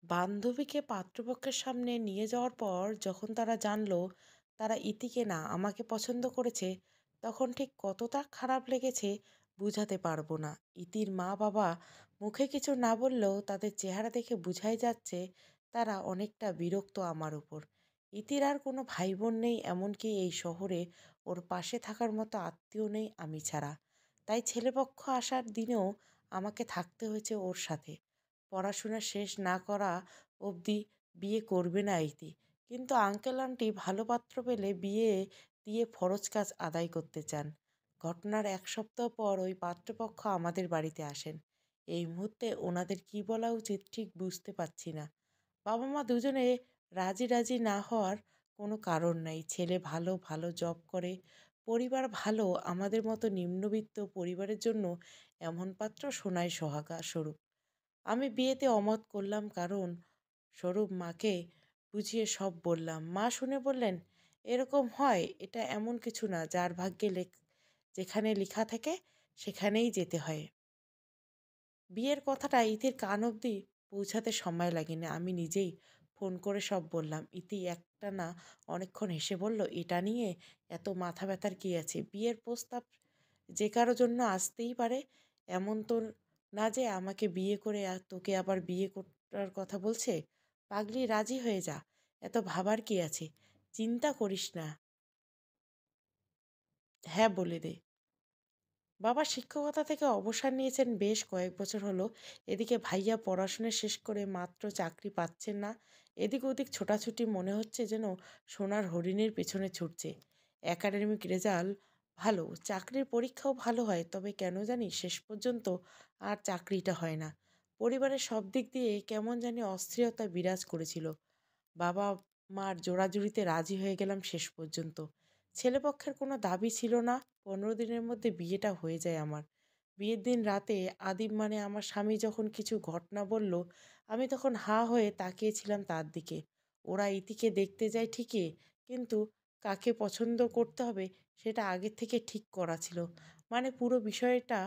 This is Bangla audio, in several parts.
বান্ধবীকে পাত্রপক্ষের সামনে নিয়ে যাওয়ার পর যখন তারা জানলো তারা ইতিকে না আমাকে পছন্দ করেছে, তখন ঠিক কতটা খারাপ লেগেছে বুঝাতে পারবো না। ইতির মা বাবা মুখে কিছু না বললেও তাদের চেহারা দেখে বোঝাই যাচ্ছে তারা অনেকটা বিরক্ত আমার উপর। ইতির আর কোনো ভাই বোন নেই, এমনকি এই শহরে ওর পাশে থাকার মতো আত্মীয় নেই আমি ছাড়া। তাই ছেলেপক্ষ আসার দিনেও আমাকে থাকতে হয়েছে ওর সাথে। পড়াশোনা শেষ না করা অবধি বিয়ে করবে না ইতি, কিন্তু আঙ্কেল আন্টি ভালো পাত্র পেলে বিয়ে দিয়ে ফরজ কাজ আদায় করতে চান। ঘটনার এক সপ্তাহ পর ওই পাত্রপক্ষ আমাদের বাড়িতে আসেন। এই মুহূর্তে ওনাদের কি বলা উচিত ঠিক বুঝতে পারছি না। বাবা মা দুজনে রাজি রাজি না হওয়ার কোনো কারণ নাই। ছেলে ভালো ভালো জব করে, পরিবার ভালো, আমাদের মতো নিম্নবিত্ত পরিবারের জন্য এমন পাত্র সোনায় সোহাগা স্বরূপ। আমি বিয়েতে অমত করলাম, কারণ স্বরূপ মাকে বুঝিয়ে সব বললাম। মা শুনে বললেন, এরকম হয়, এটা এমন কিছু না, যার ভাগ্যে যেখানে লেখা থাকে সেখানেই যেতে হয়। বিয়ের কথাটা ইতির কান অবধি পৌঁছাতে সময় লাগেনি, আমি নিজেই ফোন করে সব বললাম। ইতি একটা না অনেকক্ষণ হেসে বলল, এটা নিয়ে এত মাথা ব্যথার কী আছে? বিয়ের প্রস্তাব যে কারো জন্য আসতেই পারে, এমন তো না যে আমাকে বিয়ে করে আর তোকে আবার বিয়ে করার কথা বলছে। পাগলি, রাজি হয়ে যা, এত ভাবার কি আছে? চিন্তা করিস না, হ্যাঁ বলে দে। বাবা শিক্ষকতা থেকে অবসর নিয়েছেন বেশ কয়েক বছর হলো। এদিকে ভাইয়া পড়াশোনা শেষ করে মাত্র চাকরি পাচ্ছেন না। এদিক ওদিক ছোটাছুটি, মনে হচ্ছে যেন সোনার হরিণের পেছনে ছুটছে। একাডেমিক রেজাল্ট ভালো, চাকরির পরীক্ষাও ভালো হয়, তবে কেন জানি শেষ পর্যন্ত আর চাকরিটা হয় না। পরিবারের সব দিক দিয়ে কেমন জানি অস্থিরতা বিরাজ করেছিল। বাবা মার জোড়াজুড়িতে রাজি হয়ে গেলাম শেষ পর্যন্ত। ছেলেপক্ষের কোনো দাবি ছিল না। 15 দিনের মধ্যে বিয়েটা হয়ে যায় আমার। বিয়ের দিন রাতে আদিব মানে আমার স্বামী যখন কিছু ঘটনা বলল, আমি তখন হাঁ হয়ে তাকিয়েছিলাম তার দিকে। ওরা ইতিকে দেখতে যায় ঠিকই, কিন্তু কাকে পছন্দ করতে হবে সেটা আগের থেকে ঠিক করা ছিল। মানে পুরো বিষয়টা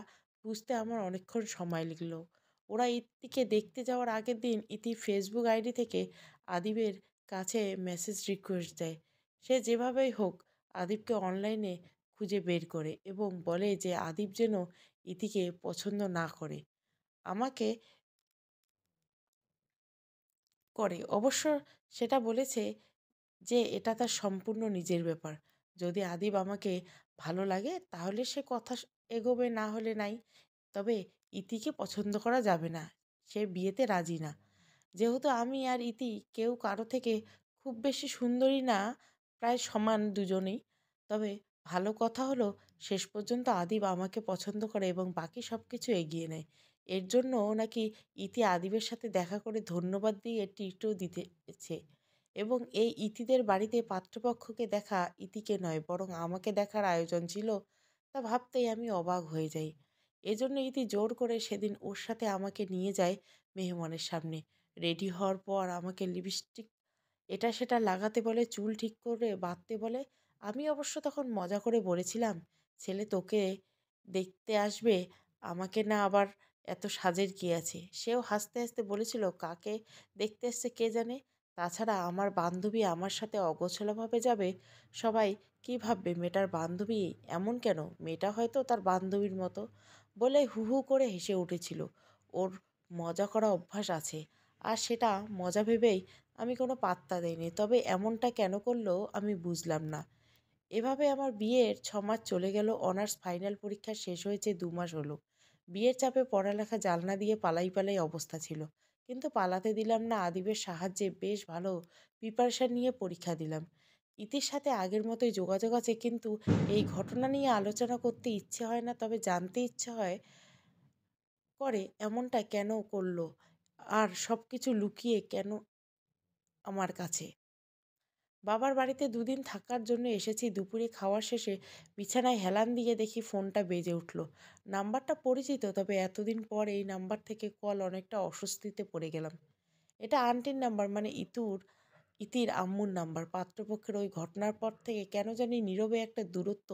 বুঝতে আমার অনেকক্ষণ সময় লাগলো। ওরা ইতিকে দেখতে যাওয়ার আগের দিন ইতি ফেসবুক আইডি থেকে আদিবের কাছে মেসেজ রিকোয়েস্ট দেয়। সে যেভাবেই হোক আদিবকে অনলাইনে খুঁজে বের করে এবং বলে যে আদিব যেন ইতিকে পছন্দ না করে, আমাকে করে। অবশ্য সেটা বলেছে যে এটা তার সম্পূর্ণ নিজের ব্যাপার। যদি আদিব আমাকে ভালো লাগে তাহলে সে কথা এগোবে, না হলে নাই। তবে ইতিকে পছন্দ করা যাবে না, সে বিয়েতে রাজি না। যেহেতু আমি আর ইতি কেউ কারো থেকে খুব বেশি সুন্দরী না, প্রায় সমান দুজনেই। তবে ভালো কথা হলো শেষ পর্যন্ত আদিব আমাকে পছন্দ করে এবং বাকি সব কিছু এগিয়ে নেয়। এর জন্য নাকি ইতি আদিবের সাথে দেখা করে ধন্যবাদ দিয়ে ট্রিটও দিতেছে। এবং এই ইতিদের বাড়িতে পাত্রপক্ষকে দেখা ইতিকে নয় বরং আমাকে দেখার আয়োজন ছিল, তা ভাবতেই আমি অবাক হয়ে যাই। এজন্য ইতি জোর করে সেদিন ওর সাথে আমাকে নিয়ে যায় মেহমানের সামনে। রেডি হওয়ার পর আমাকে লিপস্টিক এটা সেটা লাগাতে বলে, চুল ঠিক করে বাঁধতে বলে। আমি অবশ্য তখন মজা করে বলেছিলাম, ছেলে তোকে দেখতে আসবে, আমাকে না আবার এত সাজের কী আছে? সেও হাসতে হাসতে বলেছিল, কাকে দেখতে এসছে কে জানে, তাছাড়া আমার বান্ধবী আমার সাথে অগোছালোভাবে যাবে, সবাই কী ভাববে, মেয়েটার বান্ধবী এমন কেন, মেয়েটা হয়তো তার বান্ধবীর মতো, বলে হু হু করে হেসে উঠেছিল। ওর মজা করা অভ্যাস আছে, আর সেটা মজা ভেবেই আমি কোনো পাত্তা দেইনি। তবে এমনটা কেন করলো আমি বুঝলাম না। এভাবে আমার বিয়ের 6 মাস চলে গেল। অনার্স ফাইনাল পরীক্ষা শেষ হয়েছে 2 মাস হলো। বিয়ের চাপে পড়ালেখা জানলা দিয়ে পালাই পালাই অবস্থা ছিল, কিন্তু পালাতে দিলাম না। আদিবের সাহায্যে বেশ ভালো প্রিপারেশন নিয়ে পরীক্ষা দিলাম। ইতির সাথে আগের মতোই যোগাযোগ আছে, কিন্তু এই ঘটনা নিয়ে আলোচনা করতে ইচ্ছে হয় না, তবে জানতে ইচ্ছে হয় করে এমনটা কেন করলো, আর সব কিছু লুকিয়ে কেন আমার কাছে। বাবার বাড়িতে 2 দিন থাকার জন্য এসেছি। দুপুরে খাওয়ার শেষে বিছানায় হেলান দিয়ে দেখি ফোনটা বেজে উঠল। নাম্বারটা পরিচিত, তবে এতদিন পর এই নাম্বার থেকে কল, অনেকটা অস্বস্তিতে পড়ে গেলাম। এটা আন্টির নাম্বার, মানে ইতির আম্মুর নাম্বার। পাত্রপক্ষের ওই ঘটনার পর থেকে কেন জানি নীরবে একটা দূরত্ব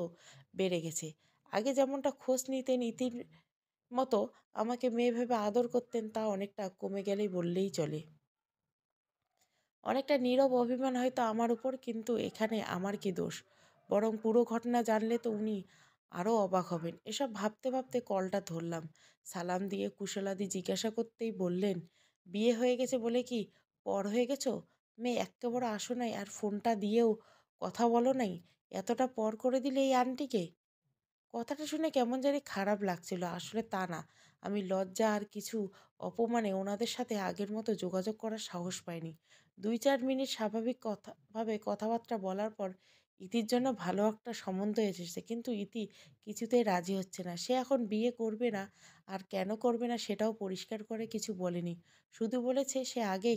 বেড়ে গেছে। আগে যেমনটা খোঁজ নিতেন, ইতির মতো আমাকে মেয়ে ভেবে আদর করতেন, তা অনেকটা কমে গেলেই বললেই চলে। অনেকটা নীরব অভিমান হয়তো আমার উপর, কিন্তু এখানে আমার কি দোষ? বরং পুরো ঘটনা জানলে তো উনি আরও অবাক হবেন। এসব ভাবতে ভাবতে কলটা ধরলাম। সালাম দিয়ে কুশলাদি জিজ্ঞাসা করতেই বললেন, বিয়ে হয়ে গেছে বলে কি পর হয়ে গেছো? মেয়ে এক্কেবারে আসো নাই আর ফোনটা দিয়েও কথা বলো নাই? এতটা পর করে দিলে এই আন্টিকে? কথাটা শুনে কেমন জানি খারাপ লাগছিল। আসলে তা না। আমি লজ্জা আর কিছু অপমানে ওনাদের সাথে আগের মতো যোগাযোগ করার সাহস পাইনি। ২-৪ মিনিট স্বাভাবিক কথাবার্তা বলার পর ইতির জন্য ভালো একটা সম্বন্ধ এসেছে। কিন্তু ইতি কিছুতেই রাজি হচ্ছে না। সে এখন বিয়ে করবে না, আর কেন করবে না সেটাও পরিষ্কার করে কিছু বলেনি। শুধু বলেছে সে আগে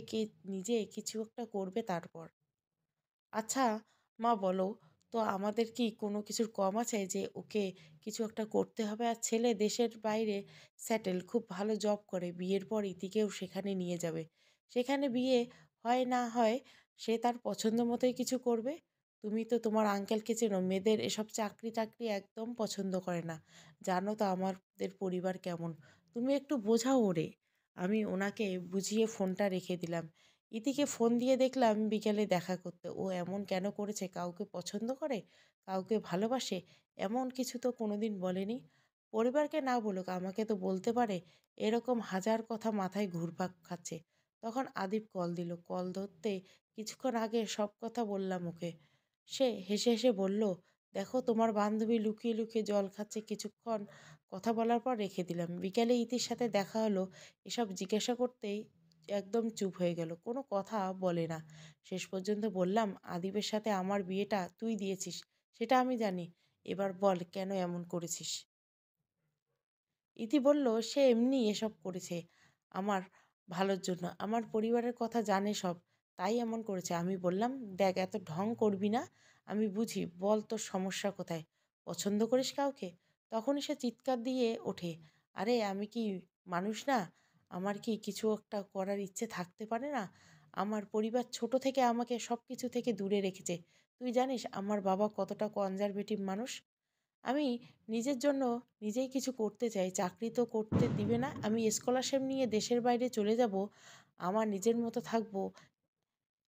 নিজে কিছু একটা করবে তারপর। আচ্ছা মা বলো তো, আমাদের কি কোনো কিছুর কম আছে যে ওকে কিছু একটা করতে হবে? আর ছেলে দেশের বাইরে সেটেল, খুব ভালো জব করে, বিয়ের পর ইতিকেও সেখানে নিয়ে যাবে। সেখানে বিয়ে হয় না হয় সে তার পছন্দ মতোই কিছু করবে। তুমি তো তোমার আঙ্কেলকে চেনো, মেয়েদের এসব চাকরি টাকরি একদম পছন্দ করে না। জানো তো আমাদের পরিবার কেমন। তুমি একটু বোঝাও ওরে। আমি ওনাকে বুঝিয়ে ফোনটা রেখে দিলাম। ইতিকে ফোন দিয়ে দেখলাম বিকেলে দেখা করতে। ও এমন কেন করেছে? কাউকে পছন্দ করে? কাউকে ভালোবাসে? এমন কিছু তো কোনোদিন বলেনি। পরিবারকে না বলুক, আমাকে তো বলতে পারে। এরকম হাজার কথা মাথায় ঘুরপাক খাচ্ছে। তখন আদিব কল দিল। কল ধরতে কিছুক্ষণ আগে সব কথা বললাম ওকে। সে হেসে হেসে বলল, দেখো তোমার বান্ধবী লুকিয়ে লুকিয়ে জল খাচ্ছে। কিছুক্ষণ কথা বলার পর রেখে দিলাম। বিকেলে ইতির সাথে দেখা হলো। এসব জিজ্ঞাসা করতেই একদম চুপ হয়ে গেল। কোনো কথা বলে না। শেষ পর্যন্ত বললাম, আদিবের সাথে আমার বিয়েটা তুই দিয়েছিস, সেটা আমি জানি। এবার বল কেন এমন করেছিস? ইতি বলল, সে এমনি এসব করেছে আমার ভালোর জন্য। আমার পরিবারের কথা জানে সব, তাই এমন করেছে। আমি বললাম, দেখ এত ঢং করবি না, আমি বুঝি। বল তোর সমস্যা কোথায়? পছন্দ করিস কাউকে? তখনই সে চিৎকার দিয়ে ওঠে, আরে আমি কি মানুষ না? আমার কি কিছু একটা করার ইচ্ছে থাকতে পারে না? আমার পরিবার ছোট থেকে আমাকে সব কিছু থেকে দূরে রেখেছে। তুই জানিস আমার বাবা কতটা কনজারভেটিভ মানুষ। আমি নিজের জন্য নিজেই কিছু করতে চাই। চাকরি তো করতে দিবে না। আমি স্কলারশিপ নিয়ে দেশের বাইরে চলে যাব। আমার নিজের মতো থাকবো।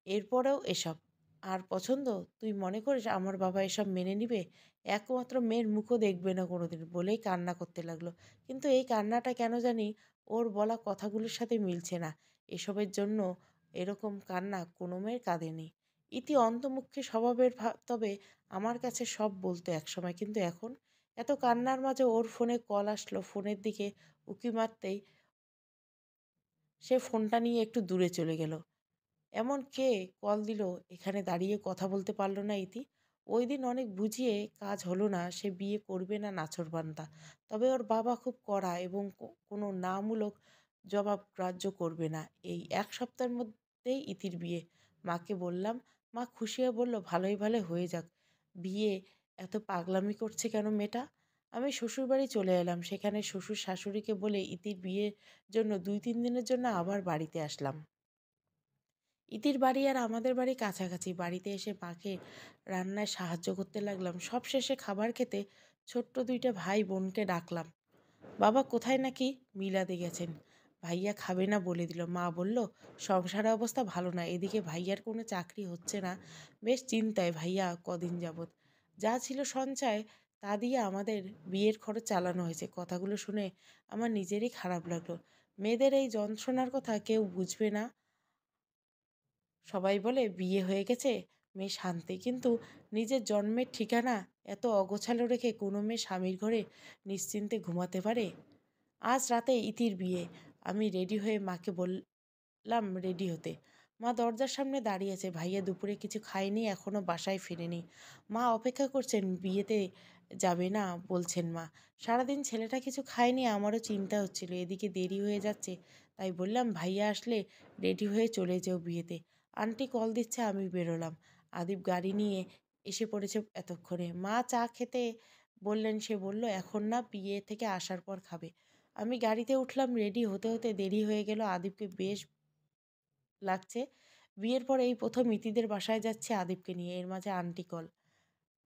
এরপরেও এসব আর পছন্দ? তুই মনে করিস আমার বাবা এসব মেনে নিবে? একমাত্র মেয়ের মুখও দেখবে না কোনোদিন, বলেই কান্না করতে লাগলো। কিন্তু এই কান্নাটা কেন জানি ওর বলা কথাগুলোর সাথে মিলছে না। এসবের জন্য এরকম কান্না কোনো মেয়ের কাঁদেনি। ইতি অন্তর্মুখী স্বভাবের, তবে আমার কাছে সব বলতো একসময়। কিন্তু এখন এত কান্নার মাঝে ওর ফোনে কল আসলো। ফোনের দিকে উঁকি মারতেই সে ফোনটা নিয়ে একটু দূরে চলে গেল। এমন কে কল দিল? এখানে দাঁড়িয়ে কথা বলতে পারল না ইতি। ওই দিন অনেক বুঝিয়ে কাজ হলো না। সে বিয়ে করবে না নাছোড়বান্দা। তবে ওর বাবা খুব কড়া এবং কোনো নামূলক জবাব গ্রাহ্য করবে না। এই ১ সপ্তাহের মধ্যেই ইতির বিয়ে। মাকে বললাম। মা খুশি হয়ে বলল, ভালোই ভালো হয়ে যাক। বিয়ে এত পাগলামি করছে কেন মেয়েটা? আমি শ্বশুরবাড়ি চলে এলাম। সেখানে শ্বশুর শাশুড়িকে বলে ইতির বিয়ের জন্য ২-৩ দিনের জন্য আবার বাড়িতে আসলাম। ইতির বাড়ি আর আমাদের বাড়ি কাছাকাছি। বাড়িতে এসে মাকে রান্নায় সাহায্য করতে লাগলাম। সবশেষে খাবার খেতে ছোট্ট ২টা ভাই বোনকে ডাকলাম। বাবা কোথায় নাকি মিলাদে গেছেন। ভাইয়া খাবে না বলে দিল। মা বলল, সংসারের অবস্থা ভালো না। এদিকে ভাইয়ার কোনো চাকরি হচ্ছে না। বেশ চিন্তায় ভাইয়া কদিন যাবৎ। যা ছিল সঞ্চয় তা দিয়ে আমাদের বিয়ের খরচ চালানো হয়েছে। কথাগুলো শুনে আমার নিজেরই খারাপ লাগলো। মেয়েদের এই যন্ত্রণার কথা কেউ বুঝবে না। সবাই বলে বিয়ে হয়ে গেছে মেয়ে শান্তি, কিন্তু নিজের জন্মের ঠিকানা এত অগোছালো রেখে কোনো মেয়ে স্বামীর ঘরে নিশ্চিন্তে ঘুমাতে পারে? আজ রাতে ইতির বিয়ে। আমি রেডি হয়ে মাকে বললাম রেডি হতে। মা দরজার সামনে দাঁড়িয়ে আছে। ভাইয়া দুপুরে কিছু খায়নি, এখনো বাসায় ফিরেনি। মা অপেক্ষা করছেন, বিয়েতে যাবে না বলছেন মা। সারাদিন ছেলেটা কিছু খায়নি, আমারও চিন্তা হচ্ছিল। এদিকে দেরি হয়ে যাচ্ছে, তাই বললাম ভাইয়া আসলে রেডি হয়ে চলে যেও বিয়েতে। আন্টি কল দিচ্ছে, আমি বেরোলাম। আদিব গাড়ি নিয়ে এসে পড়েছে এতক্ষণে। মা চা খেতে বললেন, সে বলল এখন না, বিয়ে থেকে আসার পর খাবে। আমি গাড়িতে উঠলাম। রেডি হতে হতে দেরি হয়ে গেল। আদিবকে বেশ লাগছে। বিয়ের পর এই প্রথম ইতিদের বাসায় যাচ্ছে আদিবকে নিয়ে। এর মাঝে আন্টি কল।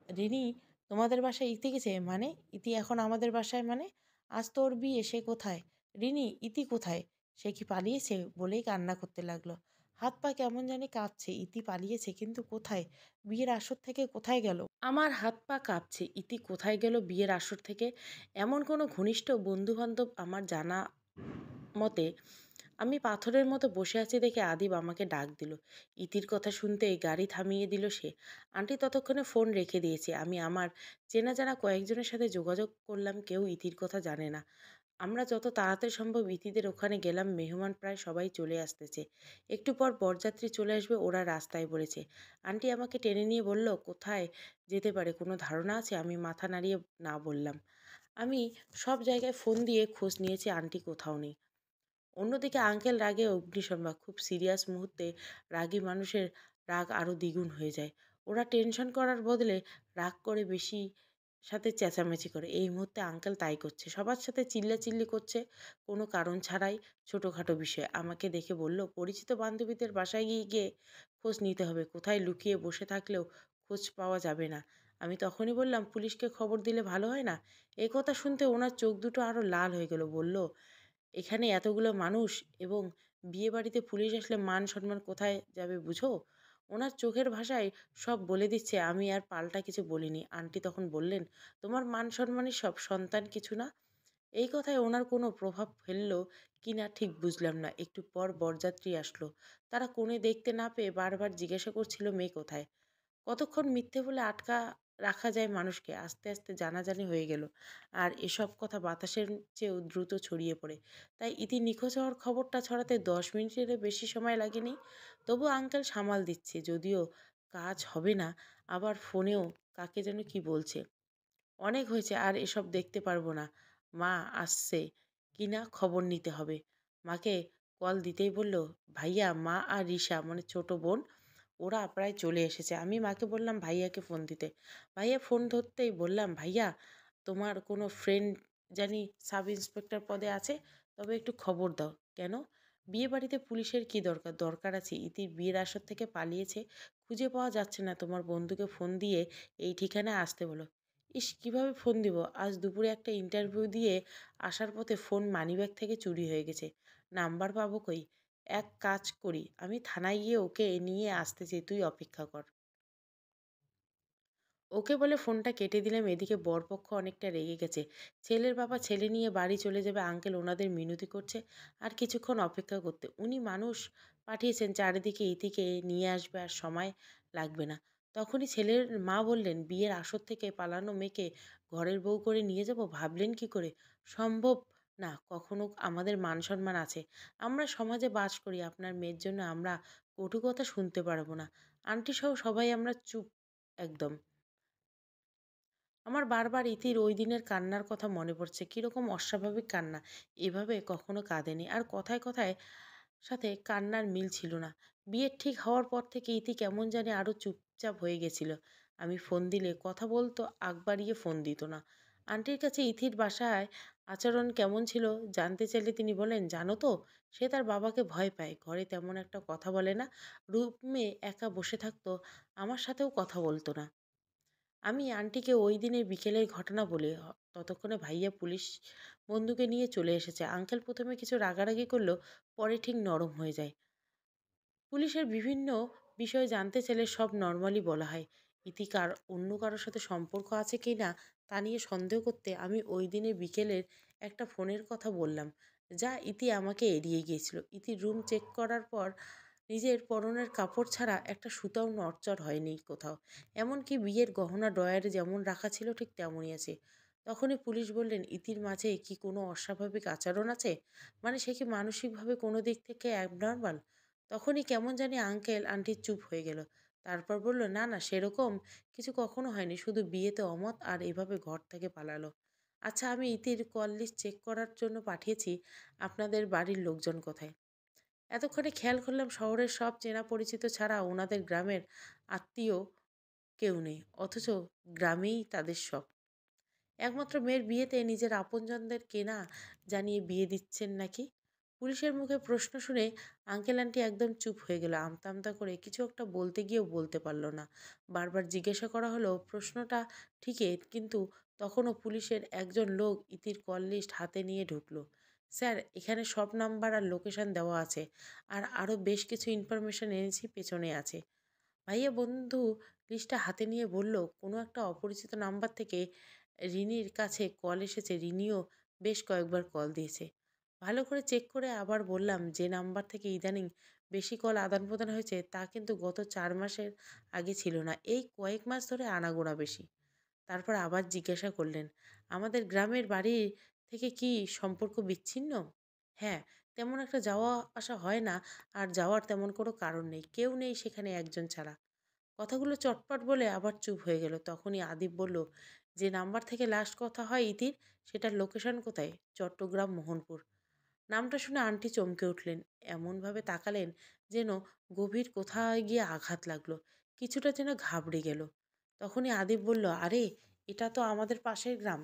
রিনি, তোমাদের বাসায় ইতি গেছে? মানে ইতি এখন আমাদের বাসায় মানে? আজ তো ওর বিয়ে, সে কোথায়? রিনি, ইতি কোথায়? সে কি পালিয়েছে? বলেই কান্না করতে লাগলো। হাত পা কেমন জানি কাঁপছে। ইতি পালিয়েছে, কিন্তু কোথায়? বিয়ের আসর থেকে কোথায় গেল? আমার হাত পা কাঁপছে। ইতি কোথায় গেল বিয়ের আসর থেকে? এমন কোনো ঘনিষ্ঠ বন্ধু-বান্ধব আমার জানা মতে আমি পাথরের মতো বসে আছি দেখে আদিব আমাকে ডাক দিল। ইতির কথা শুনতেই গাড়ি থামিয়ে দিল সে। আন্টি ততক্ষণে ফোন রেখে দিয়েছে। আমি আমার চেনা জানা কয়েকজনের সাথে যোগাযোগ করলাম, কেউ ইতির কথা জানে না। আমরা যত তাড়াতাড়ি সম্ভব ইতিদের ওখানে গেলাম। মেহমান প্রায় সবাই চলে আসতেছে। একটু পর বরযাত্রী চলে আসবে, ওরা রাস্তায় বলেছে। আন্টি আমাকে টেনে নিয়ে বলল, কোথায় যেতে পারে কোনো ধারণা আছে? আমি মাথা নাড়িয়ে না বললাম। আমি সব জায়গায় ফোন দিয়ে খোঁজ নিয়েছি, আন্টি কোথাও নেই। অন্যদিকে আঙ্কেল রাগে অগ্নিসম্ভা। খুব সিরিয়াস মুহূর্তে রাগী মানুষের রাগ আরও দ্বিগুণ হয়ে যায়। ওরা টেনশন করার বদলে রাগ করে বেশি সাথে চেঁচামেচি করে। এই মুহূর্তে আঙ্কেল তাই করছে। সবার সাথে চিল্লাচিল্লি করছে কোনো কারণ ছাড়াই, ছোটোখাটো বিষয়ে। আমাকে দেখে বলল, পরিচিত বান্ধবীদের বাসায় গিয়ে খোঁজ নিতে হবে। কোথায় লুকিয়ে বসে থাকলেও খোঁজ পাওয়া যাবে না। আমি তখনই বললাম, পুলিশকে খবর দিলে ভালো হয় না? এই কথা শুনতে ওনার চোখ দুটো আরও লাল হয়ে গেল। বলল, এখানে এতগুলো মানুষ এবং বিয়েবাড়িতে পুলিশ আসলে মান সম্মান কোথায় যাবে বুঝো? ওনার চোখের ভাষায় সব বলে দিচ্ছে। আমি আর পাল্টা কিছু বলিনি। আন্টি তখন বললেন, তোমার মান সম্মানই সব, সন্তান কিছু না? এই কথায় ওনার কোনো প্রভাব ফেললো কি না ঠিক বুঝলাম না। একটু পর বরযাত্রী আসলো। তারা কোণে দেখতে না পেয়ে বারবার জিজ্ঞাসা করছিল, মেয়ে কোথায়? কতক্ষণ মিথ্যে বলে আটকা রাখা যায় মানুষকে? আস্তে আস্তে জানাজানি হয়ে গেল। আর এসব কথা বাতাসের চেয়েও দ্রুত ছড়িয়ে পড়ে। তাই ইতি নিখোঁজ হওয়ার খবরটা ছড়াতে 10 মিনিটেরও বেশি সময় লাগেনি। তবু আঙ্কেল সামাল দিচ্ছে, যদিও কাজ হবে না। আবার ফোনেও কাকে যেন কি বলছে। অনেক হয়েছে, আর এসব দেখতে পারবো না। মা আসছে কিনা খবর নিতে হবে। মাকে কল দিতেই বলল, ভাইয়া, মা আর রিশা মানে ছোট বোন, ওরা প্রায় চলে এসেছে। আমি মাকে বললাম ভাইয়াকে ফোন দিতে। ভাইয়া ফোন ধরতেই বললাম, ভাইয়া, তোমার কোনো ফ্রেন্ড জানি সাব ইন্সপেক্টর পদে আছে, তবে একটু খবর দাও। কেন? বিয়ে বাড়িতে পুলিশের কি দরকার? দরকার আছে। ইতির বিয়ের আসর থেকে পালিয়েছে, খুঁজে পাওয়া যাচ্ছে না। তোমার বন্ধুকে ফোন দিয়ে এই ঠিকানায় আসতে বলো। ইস, কিভাবে ফোন দিব? আজ দুপুরে একটা ইন্টারভিউ দিয়ে আসার পথে ফোন মানিব্যাগ থেকে চুরি হয়ে গেছে। নাম্বার পাবো কই? এক কাজ করি, আমি থানায় গিয়ে ওকে নিয়ে আসতেছি, তুই অপেক্ষা কর। ওকে বলে ফোনটা কেটে দিলাম। এদিকে বরপক্ষ অনেকটা রেগে গেছে। ছেলের বাবা ছেলে নিয়ে বাড়ি চলে যাবে, আঙ্কেল ওনাদের মিনতি করছে আর কিছুক্ষণ অপেক্ষা করতে। উনি মানুষ পাঠিয়েছেন চারিদিকে ইতিকে নিয়ে আসবে, আর সময় লাগবে না। তখনই ছেলের মা বললেন, বিয়ের আসর থেকে পালানো মেয়েকে ঘরের বউ করে নিয়ে যাব? ভাবলেন কি করে? সম্ভব না কখনো। আমাদের মান সম্মান আছে, আমরা সমাজে বাস করি। আপনার মেয়ের জন্য আমরা কটু কথা শুনতে পারবো না। আন্টি সহ সবাই আমরা চুপ একদম। আমার বারবার ইতির ওই দিনের কান্নার কথা মনে পড়ছে। কীরকম অস্বাভাবিক কান্না! এভাবে কখনো কাঁদেনি। আর কথায় কথায় সাথে কান্নার মিল ছিল না। বিয়ে ঠিক হওয়ার পর থেকে ইতি কেমন জানি আরও চুপচাপ হয়ে গেছিল। আমি ফোন দিলে কথা বলতো, আগ বাড়িয়ে ফোন দিত না। আন্টির কাছে ইথির বাসায় আচরণ কেমন ছিল জানতে চাইলে তিনি বলেন, জানো তো, সে তার বাবাকে ভয় পায়। ঘরে তেমন একটা কথা বলে না। রুমে একা বসে থাকতো, আমার সাথেও কথা বলতো না। আমি আন্টিকে ওই দিনের বিকেলের ঘটনা বলি। ততক্ষণে ভাইয়া পুলিশ বন্ধুকে নিয়ে চলে এসেছে। আঙ্কেল প্রথমে কিছু রাগারাগি করলেও পরে ঠিক নরম হয়ে যায়। পুলিশের বিভিন্ন বিষয় জানতে চাইলে সব নর্মালি বলা হয়। ইতি অন্য কারোর সাথে সম্পর্ক আছে কি না তা নিয়ে সন্দেহ করতে আমি ওই দিনের বিকেলের একটা ফোনের কথা বললাম, যা ইতি আমাকে এড়িয়ে গিয়েছিল। ইতির রুম চেক করার পর নিজের পরনের কাপড় ছাড়া একটা সুতাও নড়চড় হয়নি কোথাও। এমনকি বিয়ের গহনা ড্রয়ারে যেমন রাখা ছিল ঠিক তেমনই আছে। তখনই পুলিশ বললেন, ইতির মাঝে কি কোনো অস্বাভাবিক আচরণ আছে? মানে সে কি মানসিকভাবে কোনো দিক থেকে অ্যাবনর্মাল? তখনই কেমন জানি আঙ্কেল আন্টি চুপ হয়ে গেল। তারপর বলল, না না, সেরকম কিছু কখনো হয়নি, শুধু বিয়েতে অমত আর এভাবে ঘর থেকে পালালো। আচ্ছা, আমি ইতির কল লিস্ট চেক করার জন্য পাঠিয়েছি। আপনাদের বাড়ির লোকজন কোথায়? এতক্ষণে খেয়াল করলাম শহরের সব চেনা পরিচিত ছাড়া ওনাদের গ্রামের আত্মীয় কেউ নেই, অথচ গ্রামেই তাদের সব। একমাত্র মেয়ের বিয়েতে নিজের আপনজনদের কেনা জানিয়ে বিয়ে দিচ্ছেন নাকি? পুলিশের মুখে প্রশ্ন শুনে আঙ্কেল আন্টি একদম চুপ হয়ে গেল। আমতা আমতা করে কিছু একটা বলতে গিয়েও বলতে পারল না। বারবার জিজ্ঞাসা করা হলো প্রশ্নটা ঠিকই, কিন্তু তখনও পুলিশের একজন লোক ইতির কল লিস্ট হাতে নিয়ে ঢুকলো। স্যার, এখানে সব নাম্বার আর লোকেশন দেওয়া আছে, আর আরও বেশ কিছু ইনফরমেশন এনেছি, পেছনে আছে। ভাইয়া বন্ধু লিস্টটা হাতে নিয়ে বলল, কোনো একটা অপরিচিত নাম্বার থেকে রিনির কাছে কল এসেছে। রিনিও বেশ কয়েকবার কল দিয়েছে। ভালো করে চেক করে আবার বললাম, যে নাম্বার থেকে ইদানিং বেশি কল আদান প্রদান হয়েছে তা কিন্তু গত 4 মাসের আগে ছিল না, এই কয়েক মাস ধরে আনাগোনা বেশি। তারপর আবার জিজ্ঞাসা করলেন, আমাদের গ্রামের বাড়ি থেকে কি সম্পর্ক বিচ্ছিন্ন? হ্যাঁ, তেমন একটা যাওয়া আসা হয় না, আর যাওয়ার তেমন কোনো কারণ নেই, কেউ নেই সেখানে একজন ছাড়া। কথাগুলো চটপট বলে আবার চুপ হয়ে গেল। তখনই আদিব বলল, যে নাম্বার থেকে লাস্ট কথা হয় ইতির, সেটার লোকেশন কোথায়? চট্টগ্রাম, মোহনপুর। নামটা শুনে আন্টি চমকে উঠলেন। এমনভাবে তাকালেন যেন গভীর কোথায় গিয়ে আঘাত লাগলো। কিছুটা যেন ঘাবড়ে গেল। তখনই আদিব বলল, আরে, এটা তো আমাদের পাশের গ্রাম।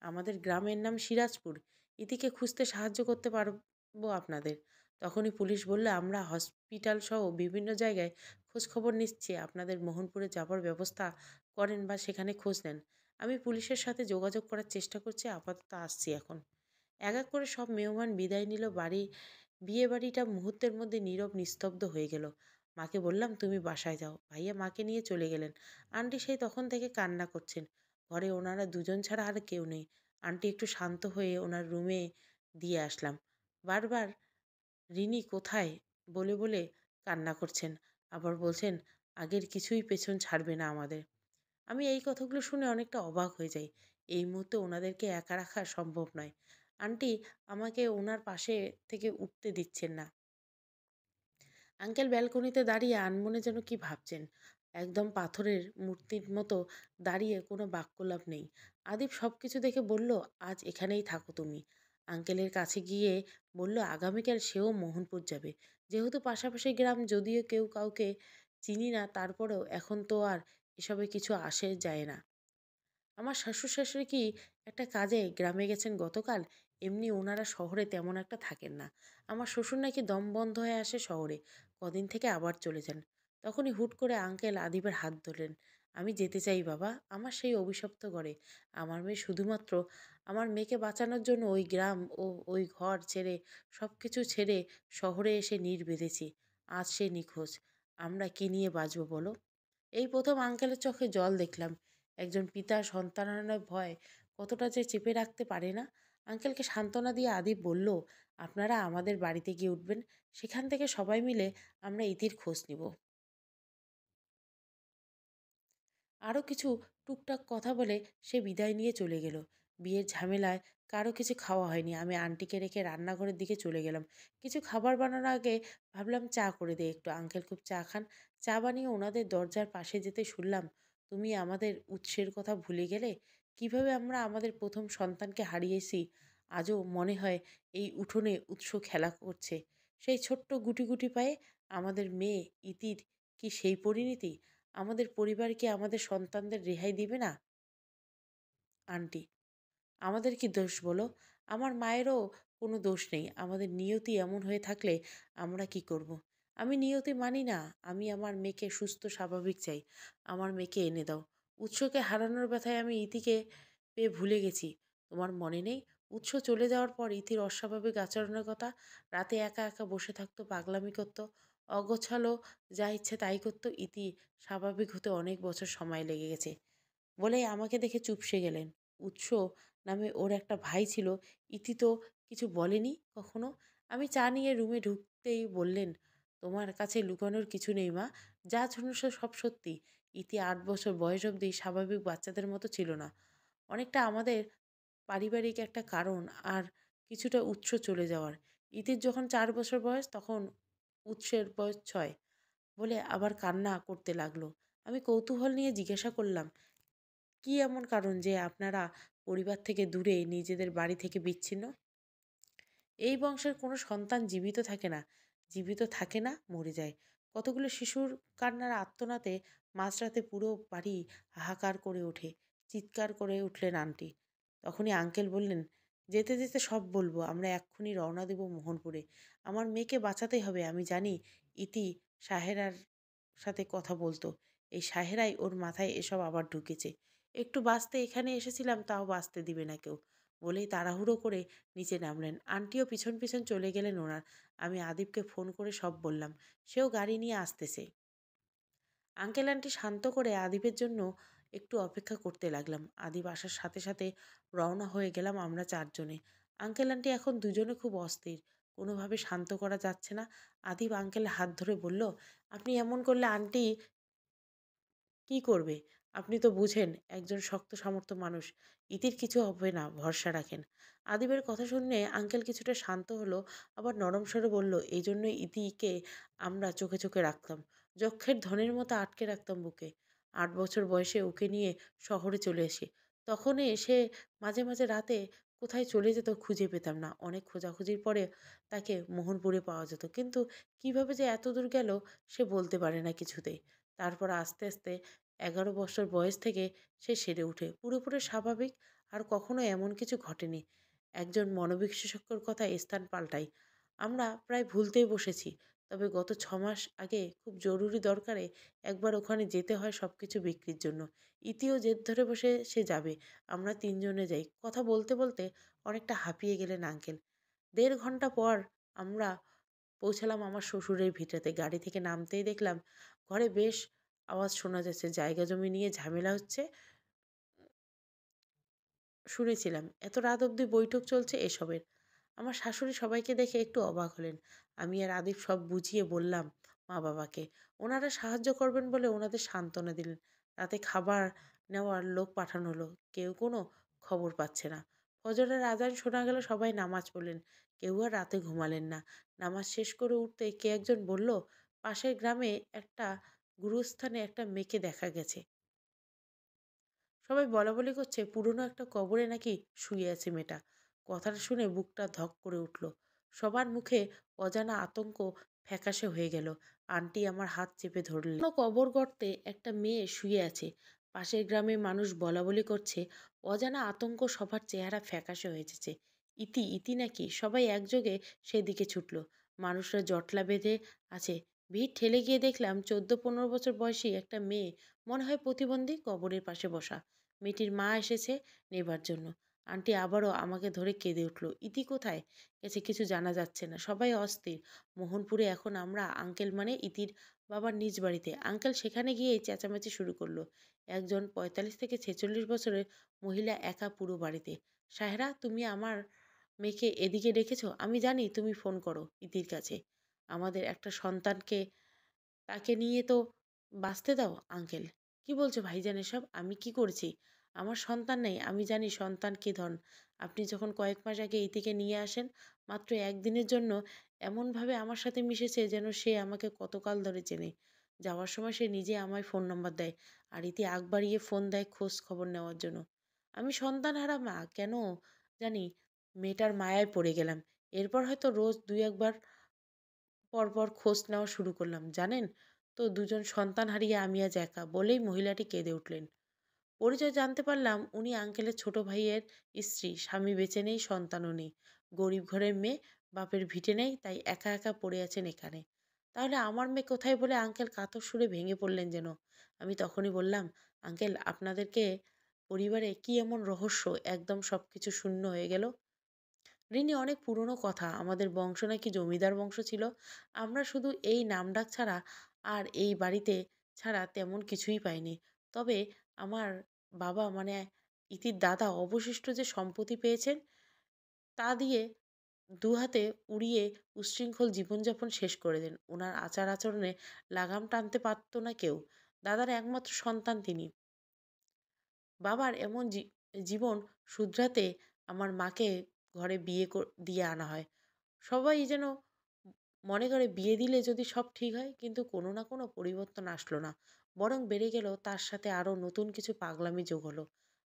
আমাদের গ্রামের নাম সিরাজপুর। ইতিকে খুঁজতে সাহায্য করতে পারবো আপনাদের। তখনই পুলিশ বলল, আমরা হসপিটাল সহ বিভিন্ন জায়গায় খোঁজ খবর নিচ্ছি, আপনাদের মোহনপুরে যাবার ব্যবস্থা করেন বা সেখানে খোঁজ নেন। আমি পুলিশের সাথে যোগাযোগ করার চেষ্টা করছি, আপাতত আসছি এখন। এক এক করে সব মেহমান বিদায় নিল। বিয়ে বাড়িটা মুহূর্তের মধ্যে নীরব নিস্তব্ধ হয়ে গেল। মাকে বললাম, তুমি বাসায় যাও। ভাইয়া মাকে নিয়ে চলে গেলেন। আন্টি সেই তখন থেকে কান্না করছেন। ঘরে ওনারা দুজন ছাড়া আর কেউ নেই। আন্টি একটু শান্ত হয়ে ওনার রুমে দিয়ে আসলাম। বারবার রিনি কোথায় বলে বলে কান্না করছেন। আবার বলছেন, আগের কিছুই পেছন ছাড়বে না আমাদের। আমি এই কথাগুলো শুনে অনেকটা অবাক হয়ে যাই। এই মুহূর্তে ওনাদেরকে একা রাখা সম্ভব নয়। আন্টি আমাকে ওনার পাশে থেকে উঠতে দিচ্ছেন না। আঙ্কেল ব্যালকনিতে দাঁড়িয়ে আনমনে যেন কি ভাবছেন। একদম পাথরের মূর্তির মতো দাঁড়িয়ে, কোনো বাক্যলাপ নেই। আদিব সব কিছু দেখে বলল, আজ এখানেই থাকো তুমি। আঙ্কেলের কাছে গিয়ে বলল, আগামীকাল সেও মোহনপুর যাবে। যেহেতু পাশাপাশি গ্রাম, যদিও কেউ কাউকে চিনি না, তারপরেও এখন তো আর এসবে কিছু আসে যায় না। আমার শ্বশুর-শাশুড়ি কি একটা কাজে গ্রামে গেছেন গতকাল। এমনি ওনারা শহরে তেমন একটা থাকেন না। আমার শ্বশুর নাকি দম বন্ধ হয়ে আসে শহরে। কদিন থেকে আবার চলে যান। তখনই হুট করে আঙ্কেল আদিবের হাত ধরলেন। আমি যেতে চাই বাবা, আমার সেই অভিশপ্ত ঘরে। আমার মেয়ে শুধুমাত্র আমার মেয়েকে বাঁচানোর জন্য ওই গ্রাম ও ওই ঘর ছেড়ে, সব কিছু ছেড়ে শহরে এসে নীড় বেঁধেছি। আজ সে নিখোঁজ। আমরা কি নিয়ে বাঁচবো বলো? এই প্রথম আঙ্কেলের চোখে জল দেখলাম। একজন পিতা সন্তান হারানোর ভয় কতটা যে চেপে রাখতে পারে না। আঙ্কেলকে সান্ত্বনা দিয়ে আদিব বলল, আপনারা আমাদের বাড়িতে গিয়ে উঠবেন। সেখান থেকে সবাই মিলে আমরা ইতির খোঁজ নিব। আরও কিছু টুকটাক কথা বলে সে বিদায় নিয়ে চলে গেল। বিয়ের ঝামেলায় কারো কিছু খাওয়া হয়নি। আমি আন্টিকে রেখে রান্নাঘরের দিকে চলে গেলাম। কিছু খাবার বানানোর আগে ভাবলাম চা করে দেই একটু। আঙ্কেল খুব চা খান। চা বানিয়ে ওনাদের দরজার পাশে যেতে শুনলাম, তুমি আমাদের উৎসের কথা ভুলে গেলে? কিভাবে আমরা আমাদের প্রথম সন্তানকে হারিয়েছি। আজও মনে হয় এই উঠোনে উৎস খেলা করছে। সেই ছোট্ট গুটি গুটি পায়ে আমাদের মেয়ে ইতির কি সেই পরিণতি? আমাদের পরিবার কি আমাদের সন্তানদের রেহাই দিবে না? আন্টি, আমাদের কি দোষ বলো? আমার মায়েরও কোনো দোষ নেই। আমাদের নিয়তি এমন হয়ে থাকলে আমরা কি করব? আমি নিয়তি মানি না। আমি আমার মেয়েকে সুস্থ স্বাভাবিক চাই। আমার মেয়েকে এনে দাও। উৎসকে হারানোর ব্যথায় আমি ইতিকে পেয়ে ভুলে গেছি। তোমার মনে নেই? উৎস চলে যাওয়ার পর ইতির অস্বাভাবিক আচরণের কথা। রাতে একা একা বসে থাকতো, পাগলামি করতো, অগোছালো যা ইচ্ছে তাই করতো। ইতি স্বাভাবিক হতে অনেক বছর সময় লেগে গেছে বলেই আমাকে দেখে চুপসে গেলেন। উৎস নামে ওর একটা ভাই ছিল। ইতি তো কিছু বলেনি কখনো। আমি চা নিয়ে রুমে ঢুকতেই বললেন, তোমার কাছে লুকানোর কিছু নেই মা। যা শুনেছ সব সত্যি। ইতি 8 বছর বয়স অবধি স্বাভাবিক বাচ্চাদের মতো ছিল না। অনেকটা আমাদের পারিবারিক একটা কারণ, আর কিছুটা উৎস চলে যাওয়ার। ইতির যখন 4 বছর বয়স, তখন উৎসের বয়স 6। বলে আবার কান্না করতে লাগলো। আমি কৌতূহল নিয়ে জিজ্ঞাসা করলাম, কি এমন কারণ যে আপনারা পরিবার থেকে দূরে, নিজেদের বাড়ি থেকে বিচ্ছিন্ন? এই বংশের কোনো সন্তান জীবিত থাকে না। জীবিত থাকে না, মরে যায়। কতগুলো শিশুর কান্নার আর্তনাদে মাঝরাতে পুরো বাড়ি হাহাকার করে ওঠে। চিৎকার করে উঠলেন আন্টি। তখনই আঙ্কেল বললেন, যেতে যেতে সব বলবো। আমরা এক্ষুনি রওনা দেব মোহনপুরে। আমার মেয়েকে বাঁচাতেই হবে। আমি জানি ইতি সাহেরার সাথে কথা বলতো। এই সাহেরাই ওর মাথায় এসব আবার ঢুকেছে। একটু বাঁচতে এখানে এসেছিলাম, তাও বাঁচতে দিবে না কেউ। বলেই তাড়াহুড়ো করে নিচে নামলেন। আন্টিও পিছন পিছন চলে গেলেন ওনার। আমি আদিবকে ফোন করে সব বললাম। সেও গাড়ি নিয়ে আসতেছে। আঙ্কেল আন্টি শান্ত করে আদিবের জন্য একটু অপেক্ষা করতে লাগলাম। আদিব আসার সাথে সাথে রওনা হয়ে গেলাম আমরা চারজনে। আঙ্কেল আন্টি এখন দুজনে খুব অস্থির। কোনোভাবে শান্ত করা যাচ্ছে না। আদিব আঙ্কেলের হাত ধরে বলল, আপনি এমন করলে আন্টি কি করবে? আপনি তো বুঝেন একজন শক্ত সামর্থ্য মানুষ। ইতির কিছু হবে না, ভরসা রাখেন। আদিবের কথা শুনে আঙ্কেল কিছুটা শান্ত হলো, আবার নরম স্বরে বলল, এই জন্যই ইতিকে আমরা চোখে চোখে রাখতাম। যক্ষের ধনের মতো আটকে রাখতাম বুকে। 8 বছর বয়সে ওকে নিয়ে শহরে চলে আসি। তখনই সে মাঝে মাঝে রাতে কোথায় চলে যেত খুঁজে পেতাম না। অনেক খোঁজাখুঁজির পরে তাকে মোহনপুরে পাওয়া যেত, কিন্তু কিভাবে যে এত দূর গেল সে বলতে পারে না কিছুতেই। তারপর আস্তে আস্তে 11 বছর বয়স থেকে সে সেরে ওঠে, পুরোপুরি স্বাভাবিক। আর কখনো এমন কিছু ঘটেনি। একজন মনোবিশেষজ্ঞর কথা স্থান পাল্টাই। আমরা প্রায় ভুলতেই বসেছি। তবে গত 6 মাস আগে খুব জরুরি দরকারে একবার ওখানে যেতে হয় সব কিছু বিক্রির জন্য। ইতিও জেদ ধরে বসে সে যাবে। আমরা তিনজনে যাই। কথা বলতে বলতে অনেকটা হাঁপিয়ে গেলেন আঙ্কেল। 1.5 ঘন্টা পর আমরা পৌঁছালাম আমার শ্বশুরের ভিটেতে। গাড়ি থেকে নামতেই দেখলাম ঘরে বেশ আওয়াজ শোনা যাচ্ছে। জায়গা জমি নিয়ে ঝামেলা হচ্ছে শুনেছিলাম। এত রাত অবধি বৈঠক চলছে এসবের। আমার শাশুড়ি সবাইকে দেখে একটু অবাক হলেন। আমি আর আদিব সব বুঝিয়ে বললাম মা-বাবাকে। ওনারা সাহায্য করবেন বলে ওনাদের সান্ত্বনা দিলেন। রাতে খাবার নেওয়ার লোক পাঠানো হলো। কেউ কোনো খবর পাচ্ছে না। ফজরের আজান শোনা গেল, সবাই নামাজ পড়লেন। কেউ আর রাতে ঘুমালেন না। নামাজ শেষ করে উঠতেই কে একজন বলল, পাশের গ্রামে একটা গুরুস্থানে একটা মেয়েকে দেখা গেছে। সবাই বলাবলি করছে পুরনো একটা কবরে নাকি শুয়ে আছে মেয়েটা। কথাটা শুনে বুকটা ধক করে উঠল। সবার মুখে অজানা আতঙ্ক ফ্যাকাশে হয়ে গেল। আন্টি আমার হাত চেপে ধরলেন। কোনো কবর গর্তে একটা মেয়ে শুয়ে আছে। পাশের গ্রামে মানুষ বলাবলি করছে। অজানা আতঙ্ক সবার চেহারা ফ্যাকাশে হয়ে এসেছে। ইতি ইতি নাকি? সবাই একযোগে সেদিকে ছুটল। মানুষরা জটলা বেঁধে আছে। ভিড় ঠেলে গিয়ে দেখলাম 14-15 বছর বয়সী একটা মেয়ে, মনে হয় প্রতিবন্ধী, কবরের পাশে বসা। মেয়েটির মা এসেছে নেবার জন্য। আন্টি আবারও আমাকে ধরে কেঁদে উঠল। ইতি কোথায় গেছে কিছু জানা যাচ্ছে না। সবাই অস্থির। মোহনপুরে এখন আমরা। আঙ্কেল মানে ইতির বাবার নিজ বাড়িতে। আঙ্কেল সেখানে গিয়েই চেঁচামেচি শুরু করলো। একজন 45 থেকে 46 বছরের মহিলা একা পুরো বাড়িতে। সাহেরা, তুমি আমার মেয়েকে এদিকে ডেকেছো? আমি জানি তুমি ফোন করো ইতির কাছে। আমাদের একটা সন্তানকে, তাকে নিয়ে তো বাঁচতে দাও আঙ্কেল। কি বলছো ভাইজান এসব? আমি কি করেছি? আমার সন্তান নেই। আমি জানি সন্তান কি ধন। আপনি যখন কয়েক মাস আগে ইতিকে নিয়ে আসেন, মাত্র একদিনের জন্য এমনভাবে আমার সাথে মিশেছে যেন সে আমাকে কতকাল ধরে চেনে। যাওয়ার সময় সে নিজে আমায় ফোন নম্বর দেয়। আর ইতি আগ বাড়িয়ে ফোন দেয় খোঁজ খবর নেওয়ার জন্য। আমি সন্তানহারা মা, কেন জানি মেয়েটার মায়ায় পড়ে গেলাম। এরপর হয়তো রোজ 2-1 বার পরপর খোঁজ নেওয়া শুরু করলাম। জানেন তো, দুজন সন্তান হারিয়ে আমি আজ একা। বলেই মহিলাটি কেঁদে উঠলেন। পরিচয় জানতে পারলাম উনি আঙ্কেলের ছোট ভাইয়ের স্ত্রী। স্বামী বেঁচে নেই, সন্তানও নেই। গরিব ঘরের মেয়ে, বাপের ভিটে নেই, তাই একা একা পড়ে আছেন এখানে। তাহলে আমার মেয়ে কোথায় বলে আঙ্কেল কাতর সুরে ভেঙে পড়লেন যেন। আমি তখনই বললাম, আঙ্কেল আপনাদেরকে পরিবারে কি এমন রহস্য একদম সবকিছু শূন্য হয়ে গেল? রিনি, অনেক পুরনো কথা। আমাদের বংশ নাকি জমিদার বংশ ছিল। আমরা শুধু এই নামডাক ছাড়া আর এই বাড়িতে ছাড়া তেমন কিছুই পাইনি। তবে আমার বাবা মানে ইতির দাদা অবশিষ্ট যে সম্পত্তি পেয়েছেন তা দিয়ে দুহাতে উড়িয়ে উচ্ছৃঙ্খল জীবনযাপন শেষ করে দেন। ওনার আচার আচরণে লাগাম টানতে পারত না কেউ। দাদার একমাত্র সন্তান তিনি। বাবার এমন জীবন শুধরাতে আমার মাকে ঘরে বিয়ে দিয়ে আনা হয়। সবাই যেন মনে করে বিয়ে দিলে যদি সব ঠিক হয়, কিন্তু কোনো না কোনো পরিবর্তন আসলো না, বরং বেড়ে গেল। তার সাথে আরও নতুন কিছু পাগলামি যোগ হলো।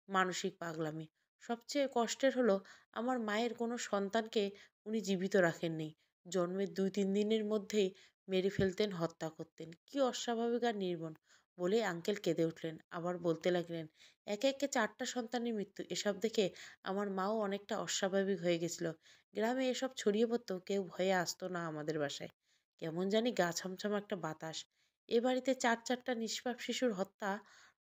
মানসিক পাগলামি। সবচেয়ে কষ্টের হলো আমার মায়ের কোনো সন্তানকে উনি জীবিত রাখেননি। জন্মের 2-3 দিনের মধ্যেই মেরে ফেলতেন, হত্যা করতেন। কি অস্বাভাবিক আর নির্মম! বলে আঙ্কেল কেঁদে উঠলেন। আবার বলতে লাগলেন, একে একে 4টা সন্তানের মৃত্যু। এসব দেখে আমার মাও অনেকটা অস্বাভাবিক হয়ে গেছিল। গ্রামে এসব ছড়িয়ে পড়তো, কেউ ভয়ে আসতো না আমাদের বাসায়। কেমন জানি গা ছমছম একটা বাতাস। এ বাড়িতে 4-4টা নিষ্পাপ শিশুর হত্যা।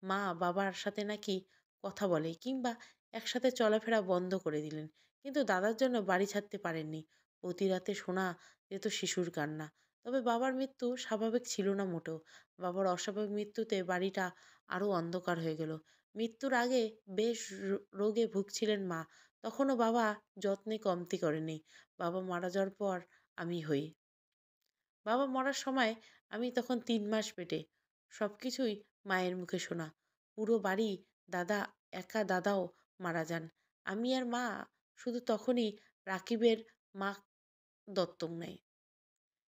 মা বাবার সাথে নাকি কথা বলে, কিংবা একসাথে চলাফেরা বন্ধ করে দিলেন। কিন্তু দাদার জন্য বাড়ি ছাড়তে পারেননি। প্রতি রাতে শোনা যেত শিশুর কান্না। তবে বাবার মৃত্যু স্বাভাবিক ছিল না মোটেও। বাবার অস্বাভাবিক মৃত্যুতে বাড়িটা আরো অন্ধকার হয়ে গেল। মৃত্যুর আগে বেশ রোগে ভুগছিলেন মা। তখনও বাবা যত্নে কমতি করেনি। বাবা মারা যাওয়ার পর আমি হই। বাবা মরার সময় আমি তখন ৩ মাস পেটে। সবকিছুই মায়ের মুখে শোনা। পুরো বাড়ি দাদা, একা দাদাও মারা যান। আমি আর মা শুধু তখনই রাকিবের মা দত্তক নেয়।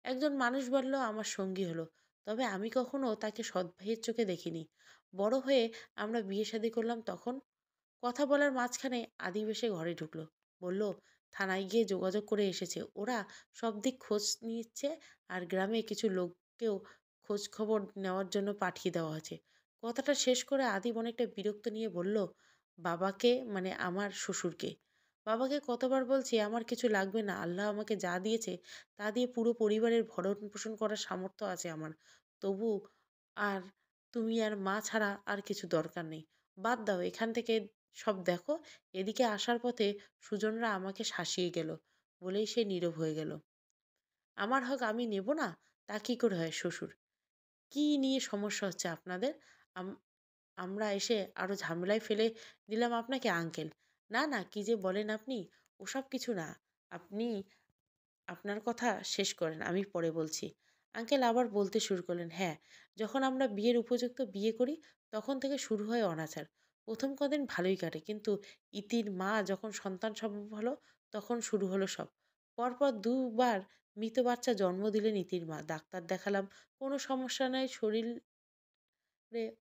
একজন মানুষ বলল আমার সঙ্গী হলো। তবে আমি কখনো তাকে সৎ ভাইয়ের চোখে দেখিনি। বড় হয়ে আমরা বিয়ে শাদী করলাম তখন। কথা বলার মাঝখানে আদিব এসে ঘরে ঢুকলো। বলল, থানায় গিয়ে যোগাযোগ করে এসেছে। ওরা সব দিক খোঁজ নিচ্ছে আর গ্রামে কিছু লোককেও খোঁজ খবর নেওয়ার জন্য পাঠিয়ে দেওয়া হয়েছে। কথাটা শেষ করে আদিব অনেকটা বিরক্ত নিয়ে বলল, বাবাকে মানে আমার শ্বশুরকে। বাবাকে কতবার বলছি আমার কিছু লাগবে না। আল্লাহ আমাকে যা দিয়েছে তা দিয়ে পুরো পরিবারের ভরণ পোষণ করার সামর্থ্য আছে আমার। তবু আর তুমি আর মা ছাড়া আর কিছু দরকার নেই। বাদ দাও এখান থেকে সব দেখো। এদিকে আসার পথে সুজনরা আমাকে শাসিয়ে গেল। বলেই সে নীরব হয়ে গেল। আমার হক আমি নেব না? তা কি করে হয় শ্বশুর? কি নিয়ে সমস্যা হচ্ছে আপনাদের? আম আমরা এসে আরো ঝামেলায় ফেলে দিলাম আপনাকে আঙ্কেল। না, না, কি যে বলেন আপনি? ওসব কিছু না। আপনি আপনার কথা শেষ করেন, আমি পরে বলছি। আঙ্কেল আবার বলতে শুরু করলেন, হ্যাঁ, যখন আমরা বিয়ের উপযুক্ত বিয়ে করি তখন থেকে শুরু হয় অনাচার। প্রথম কদিন ভালোই কাটে, কিন্তু ইতির মা যখন সন্তান সম্ভব হলো তখন শুরু হলো সব। পরপর দুবার মৃত বাচ্চা জন্ম দিলেন ইতির মা। ডাক্তার দেখালাম, কোনো সমস্যা নাই। শরীর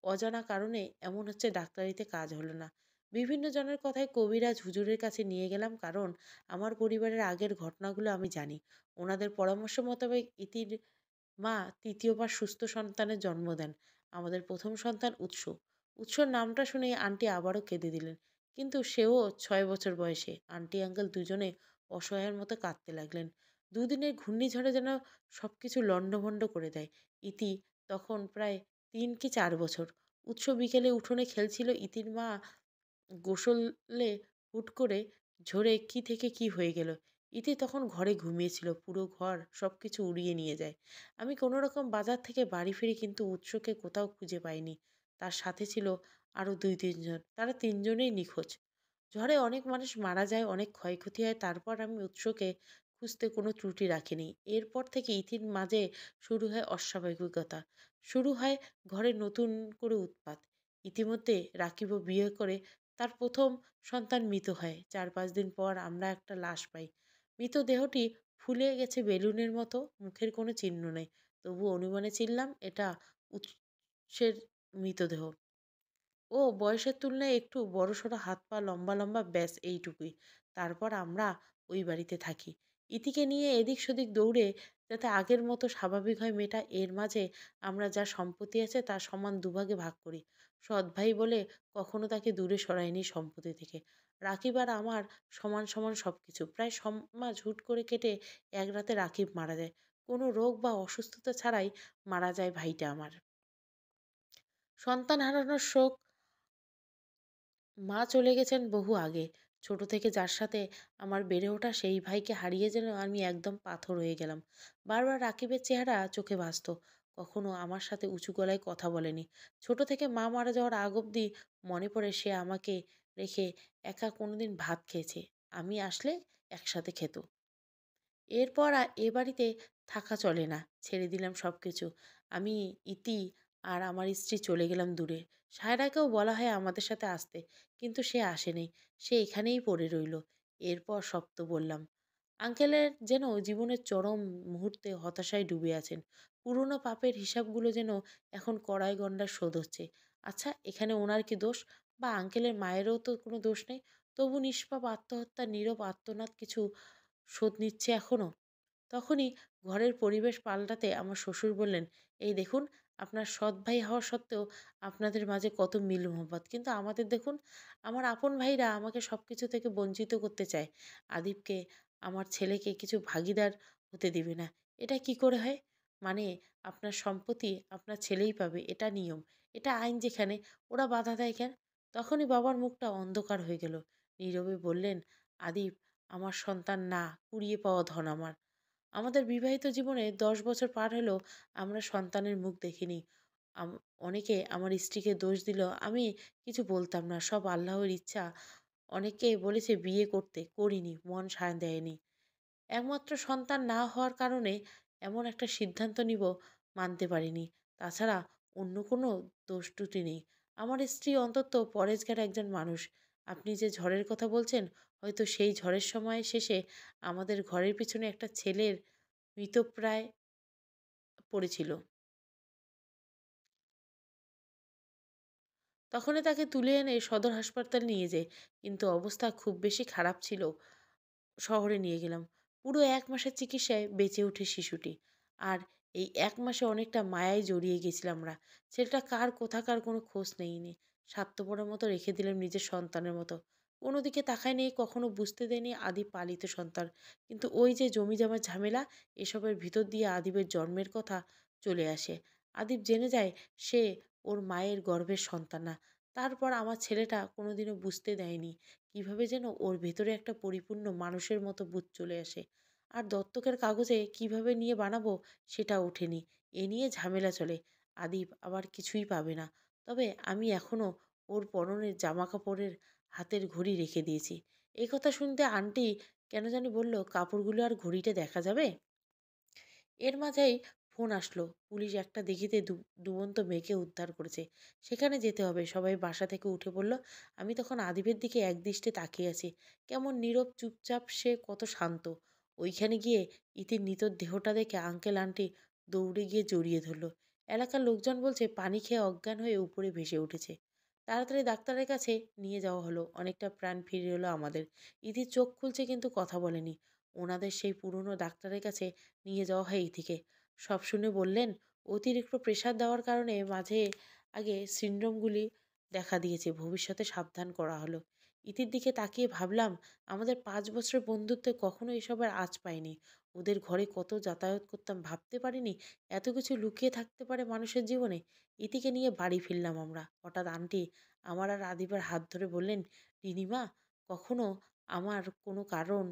অজানা কারণে এমন হচ্ছে ডাক্তারিতে কাজ হলো না। বিভিন্ন জনের কথায় কবিরাজ হুজুরের কাছে নিয়ে গেলাম, কারণ আমার পরিবারের আগের ঘটনাগুলো আমি জানি। ওনাদের পরামর্শ মোতাবেক ইতির মা তৃতীয়বার সুস্থ সন্তানের জন্ম দেন। আমাদের প্রথম সন্তান উৎস। উৎসর নামটা শুনে আন্টি আবারও কেঁদে দিলেন। কিন্তু সেও ৬ বছর বয়সে। আন্টি আঙ্কেল দুজনে অসহায়ের মতো কাঁদতে লাগলেন। দুদিনের ঘূর্ণিঝড়ে যেন সবকিছু লণ্ডভণ্ড করে দেয়। ইতি তখন প্রায় ৩ কি ৪ বছর। উৎস বিকেলে উঠোনে খেলছিল। ইতির মা গোসলে হুট করে ঝরে কি থেকে কি হয়ে গেল। ইতি তখন ঘরে ঘুমিয়েছিল। পুরো ঘর সবকিছু উড়িয়ে নিয়ে যায়। আমি কোনো রকম বাজার থেকে বাড়ি ফিরি, কিন্তু উৎসকে কোথাও খুঁজে পাইনি। তার সাথে ছিল আরো ২-৩ জন। তারা ৩ জনেই নিখোঁজ। ঝড়ে অনেক মানুষ মারা যায়, অনেক ক্ষয়ক্ষতি হয়। তারপর আমি উৎসকে খুঁজতে কোনো ত্রুটি রাখিনি। এরপর থেকে ইতির মাঝে শুরু হয় অস্বাভাবিকতা। শুরু হয় ঘরে নতুন করে উৎপাত। ইতিমধ্যে রাকিবও বিয়ে করে তার প্রথম সন্তান মৃত হয়। ৪-৫ দিন পর আমরা একটা লাশ পাই। মৃতদেহটি ফুলে গেছে বেলুনের মতো, মুখের কোনো চিহ্ন নেই। তবু অনুমানে চিনলাম এটা উৎসের মৃতদেহ। ও বয়সের তুলনায় একটু বড়সড়, হাত পা লম্বা লম্বা, ব্যাস এইটুকুই। তারপর আমরা ওই বাড়িতে থাকি। ইতিকে নিয়ে এদিক সেদিক দৌড়ে যাতে আগের মতো স্বাভাবিক হয় মেয়েটা। এর মাঝে আমরা যা সম্পত্তি আছে তা সমান দুভাগে ভাগ করি। সৎ ভাই বলে কখনো তাকে দূরে সরায়নি সম্পত্তি থেকে। রাকিব আর আমার সমান সমান সব কিছু। প্রায় সমাজ হুট করে কেটে এক রাতে রাকিব মারা যায়। কোনো রোগ বা অসুস্থতা ছাড়াই মারা যায় ভাইটা আমার। সন্তান হারানোর শোক। মা চলে গেছেন বহু আগে। ছোট থেকে যার সাথে আমার বেড়ে ওঠা সেই ভাইকে হারিয়ে যেন আমি একদম পাথর হয়ে গেলাম। বারবার রাকিবের চেহারা চোখে ভাসতো। কখনো আমার সাথে উঁচু গলায় কথা বলেনি। ছোট থেকে মা মারা যাওয়ার আগ অব্দি মনে পড়ে সে আমাকে রেখে একা কোনোদিন ভাত খেয়েছে। আমি আসলে একসাথে খেত। এরপর এ বাড়িতে থাকা চলে না। ছেড়ে দিলাম সবকিছু। আমি, ইতি আর আমার স্ত্রী চলে গেলাম দূরে। সায়রাকেও বলা হয় আমাদের সাথে আসতে, কিন্তু সে আসেনি। সে এখানেই পড়ে রইল। এরপর সব তো বললাম। আঙ্কেলের যেন জীবনের চরম মুহূর্তে হতাশায় ডুবে আছেন। পুরনো পাপের হিসাবগুলো যেন এখন কড়াই গন্ডায় শোধ হচ্ছে। আচ্ছা, এখানে ওনার কি দোষ? বা আঙ্কেলের মায়েরও তো কোনো দোষ নেই। তবু নিষ্পাপ আত্মহত্যা, নীরব আর্তনাদ কিছু শোধ নিচ্ছে এখনো। তখনই ঘরের পরিবেশ পাল্টাতে আমার শ্বশুর বললেন, এই দেখুন, আপনার সৎ ভাই হওয়া সত্ত্বেও আপনাদের মাঝে কত মিল মহব্বত, কিন্তু আমাদের দেখুন, আমার আপন ভাইরা আমাকে সব কিছু থেকে বঞ্চিত করতে চায়। আদিবকে, আমার ছেলেকে কিছু ভাগিদার হতে দিবে না। এটা কি করে হয়? মানে আপনার সম্পত্তি আপনার ছেলেই পাবে, এটা নিয়ম, এটা আইন। যেখানে ওরা বাধা দেয় কেন? তখনই বাবার মুখটা অন্ধকার হয়ে গেল। নীরবে বললেন, আদিপ আমার সন্তান না, কুড়িয়ে পাওয়া ধন আমার। আমাদের বিবাহিত জীবনে 10 বছর পার হলেও আমরা সন্তানের মুখ দেখিনি। অনেকে আমার স্ত্রীকে দোষ দিল, আমি কিছু বলতাম না, সব আল্লাহর ইচ্ছা। অনেকে বলেছে বিয়ে করতে, করিনি, মন সায় দেয়নি। একমাত্র সন্তান না হওয়ার কারণে এমন একটা সিদ্ধান্ত নিব, মানতে পারিনি। তাছাড়া অন্য কোনো দোষ ত্রুটি নেই। আমার স্ত্রী অন্তত পরেজগার একজন মানুষ। আপনি যে ঝড়ের কথা বলছেন, হয়তো সেই ঝড়ের সময় শেষে আমাদের ঘরের পিছনে একটা ছেলের মৃতপ্রায় পড়েছিল। তখনই তাকে তুলে এনে সদর হাসপাতাল নিয়ে যাই। কিন্তু অবস্থা খুব বেশি খারাপ ছিল। শহরে নিয়ে গেলাম। পুরো ১ মাসের চিকিৎসায় বেঁচে ওঠে শিশুটি। আর এই ১ মাসে অনেকটা মায়ায় জড়িয়ে গেছিলাম আমরা। ছেলেটা কার কোথাকার কোনো খোঁজ নেইনি। স্বার্থপরের মতো রেখে দিলাম নিজের সন্তানের মতো। কোনো দিকে তাকায়নি, কখনো বুঝতে দেয়নি আদি পালিত সন্তান। কিন্তু ওই যে জমিজমার ঝামেলা, এসবের ভিতর দিয়ে আদিবের জন্মের কথা চলে আসে। আদিব জেনে যায় সে ওর মায়ের গর্ভের সন্তান না। তারপর আমার ছেলেটা কোনোদিনও বুঝতে দেয়নি কিভাবে যেন ওর ভেতরে একটা পরিপূর্ণ মানুষের মতো বুঝ চলে আসে। আর দত্তকের কাগজে কিভাবে নিয়ে বানাবো সেটা ওঠেনি। এ নিয়ে ঝামেলা চলে। আদিব আবার কিছুই পাবে না। তবে আমি এখনো ওর পরনের জামা কাপড়ের হাতের ঘড়ি রেখে দিয়েছি। এই কথা শুনতে আন্টি কেন জানি বলল, কাপড়গুলো আর ঘড়িটা দেখা যাবে? এর মাঝেই ফোন আসলো। পুলিশ একটা দিঘিতে ডুবন্ত মেয়েকে উদ্ধার করেছে। সেখানে যেতে হবে। সবাই বাসা থেকে উঠে পড়ল। আমি তখন আদিবের দিকে একদৃষ্টে তাকিয়ে আছি। কেমন নীরব চুপচাপ, সে কত শান্ত। ওইখানে গিয়ে ইতির নিতর দেহটা দেখে আঙ্কেল আন্টি দৌড়ে গিয়ে জড়িয়ে ধরল। এলাকার লোকজন বলছে পানি খেয়ে অজ্ঞান হয়ে উপরে ভেসে উঠেছে। তাড়াতাড়ি ডাক্তারের কাছে নিয়ে যাওয়া হলো। অনেকটা প্রাণ ফিরে এলো আমাদের। ইতির চোখ খুলছে কিন্তু কথা বলেনি। ওনাদের সেই পুরনো ডাক্তারের কাছে নিয়ে যাওয়া হয় ইতিকে। সব শুনে বললেন, অতিরিক্ত প্রেশার দেওয়ার কারণে মাঝে আগে সিনড্রোমগুলি দেখা দিয়েছে, ভবিষ্যতে সাবধান করা হলো। ইতির দিকে তাকিয়ে ভাবলাম, আমাদের 5 বছরের বন্ধুত্বে কখনো এসবের আঁচ পাইনি। ওদের ঘরে কত যাতায়াত করতাম, ভাবতে পারিনি এত কিছু লুকিয়ে থাকতে পারে মানুষের জীবনে। ইতিকে নিয়ে বাড়ি ফিরলাম আমরা। হঠাৎ আন্টি আমার আর আদিবার হাত ধরে বললেন, রিনিমা, কখনো আমার কোনো কারণ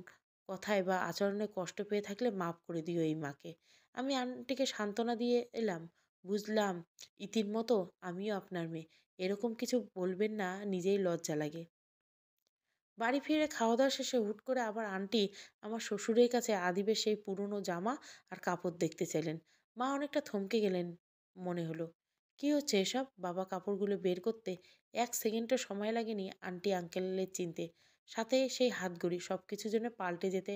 কথায় বা আচরণে কষ্ট পেয়ে থাকলে মাফ করে দিও এই মাকে। আমি আন্টিকে সান্ত্বনা দিয়ে এলাম। বুঝলাম ইতির মতো আমিও আপনার মেয়ে। এরকম কিছু বলবেন না, নিজেই লজ্জা লাগে। বাড়ি ফিরে খাওয়া দাওয়া শেষে হুট করে আবার আন্টি আমার শ্বশুরের কাছে আদিবের সেই পুরনো জামা আর কাপড় দেখতে চাইলেন। মা অনেকটা থমকে গেলেন মনে হলো। কি হচ্ছে এসব? বাবা কাপড়গুলো বের করতে 1 সেকেন্ডও সময় লাগেনি আন্টি আঙ্কেলের চিনতে। সাথে সেই হাতঘড়ি, সব কিছু যেন পাল্টে যেতে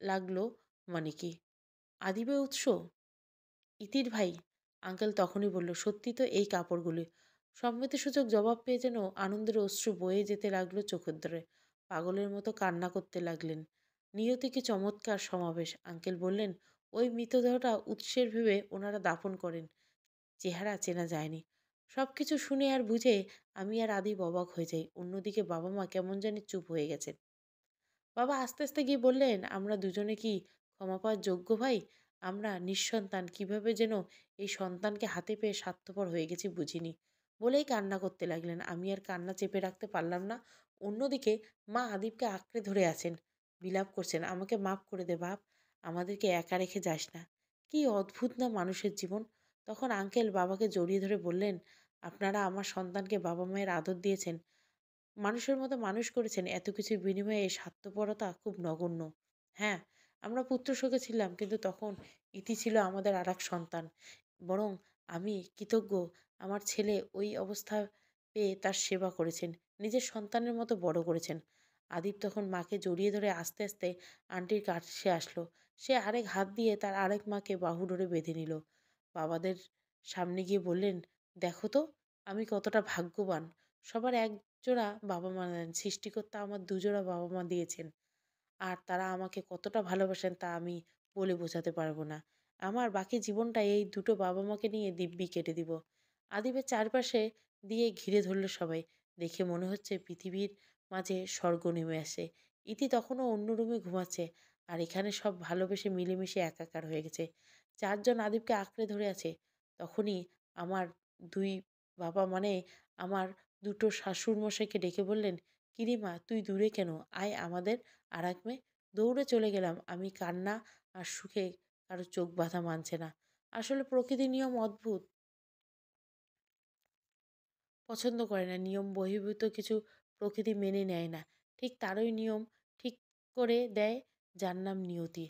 লাগলো। মানে কি আদিবে উৎস? ইতির ভাই, আঙ্কেল তখনই বলল, সত্যি তো এই কাপড়গুলি। সম্মতিসূচক জবাব পেয়ে যেন আনন্দের অশ্রু বয়ে যেতে লাগলো চোখের ধরে। পাগলের মতো কান্না করতে লাগলেন। নিয়তি কি চমৎকার সমাবেশ! আঙ্কেল বললেন, ওই মৃতদেহটা উৎসের ভেবে ওনারা দাফন করেন। চেহারা চেনা যায়নি। সবকিছু শুনে আর বুঝে আমি আর আদি অবাক হয়ে যাই। অন্যদিকে বাবা মা কেমন জানি চুপ হয়ে গেছেন। বাবা আস্তে আস্তে গিয়ে বললেন, আমরা দুজনে কি ক্ষমা পাওয়ার যোগ্য ভাই? আমরা নিঃসন্তান কিভাবে যেন এই সন্তানকে হাতে পেয়ে স্বার্থপর হয়ে গেছি বুঝিনি। বলেই কান্না করতে লাগলেন। আমি আর কান্না চেপে রাখতে পারলাম না। অন্যদিকে মা আদিবকে আঁকড়ে ধরে আছেন, বিলাপ করছেন, আমাকে মাফ করে দে বাপ, আমাদেরকে একা রেখে যাস না। কি অদ্ভুত না মানুষের জীবন। তখন আঙ্কেল বাবাকে জড়িয়ে ধরে বললেন, আপনারা আমার সন্তানকে বাবা মায়ের আদর দিয়েছেন, মানুষের মতো মানুষ করেছেন, এত কিছুর বিনিময়ে এই স্বার্থপরতা খুব নগণ্য। হ্যাঁ, আমরা পুত্রশোকে ছিলাম, কিন্তু তখন ইতি ছিল আমাদের আরেক সন্তান। বরং আমি কৃতজ্ঞ, আমার ছেলে ওই অবস্থা পেয়ে তার সেবা করেছেন, নিজের সন্তানের মতো বড় করেছেন। আদিব তখন মাকে জড়িয়ে ধরে আস্তে আস্তে আন্টির কাছে আসলো। সে আরেক হাত দিয়ে তার আরেক মাকে বাহু ধরে বেঁধে নিল। বাবাদের সামনে গিয়ে বললেন, দেখো তো আমি কতটা ভাগ্যবান। সবার এক জোড়া বাবা মা দেন। সৃষ্টিকর্তা আমার দুজোড়া বাবা মা দিয়েছেন। আর তারা আমাকে কতটা ভালোবাসেন তা আমি বলে বোঝাতে পারবো না। আমার বাকি জীবনটা এই দুটো বাবা মাকে নিয়ে দিব্যি কেটে দিব। আদিবের চারপাশে দিয়ে ঘিরে ধরল সবাই। দেখে মনে হচ্ছে পৃথিবীর মাঝে স্বর্গ নেমে আসে। ইতি তখনও অন্য রুমে ঘুমাচ্ছে। আর এখানে সব ভালোবেসে মিলেমিশে একাকার হয়ে গেছে। 4 জন আদিবকে আঁকড়ে ধরে আছে। তখনই আমার 2 বাবা মানে আমার দুটো শ্বশুরমশাইকে ডেকে বললেন, কিরে মা, তুই দূরে কেন? আয় আমাদের আরাকমে। দৌড়ে চলে গেলাম। আমি কান্না আর সুখে কারো চোখ বাঁধা মানছে না। আসলে প্রকৃতির নিয়ম অদ্ভুত। পছন্দ করে না, নিয়ম বহির্ভূত কিছু প্রকৃতি মেনে নেয় না। ঠিক তারই নিয়ম ঠিক করে দেয় যার নাম নিয়তি।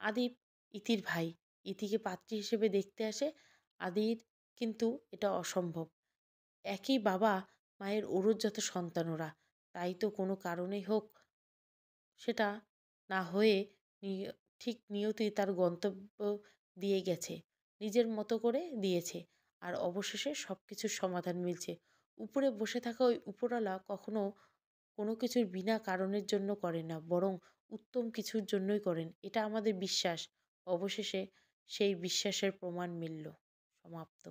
আদিপ ইতির ভাই। ইতিকে পাত্রী হিসেবে দেখতে আসে। আদির কিন্তু এটা অসম্ভব। একই বাবা মায়ের ওরজ্জাত সন্তান ওরা। তাই তো কোনো কারণেই হোক সেটা না হয়ে ঠিক নিয়তি তার গন্তব্য দিয়ে গেছে, নিজের মতো করে দিয়েছে। আর অবশেষে সব কিছুর সমাধান মিলছে। উপরে বসে থাকা ওই উপরওয়ালা কখনো কোনো কিছুর বিনা কারণের জন্য করেন না, বরং উত্তম কিছুর জন্যই করেন। এটা আমাদের বিশ্বাস। অবশেষে সেই বিশ্বাসের প্রমাণ মিলল। সমাপ্ত।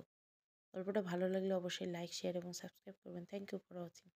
গল্পটা ভালো লাগলে অবশ্যই লাইক, শেয়ার এবং সাবস্ক্রাইব করবেন। Thank you for watching.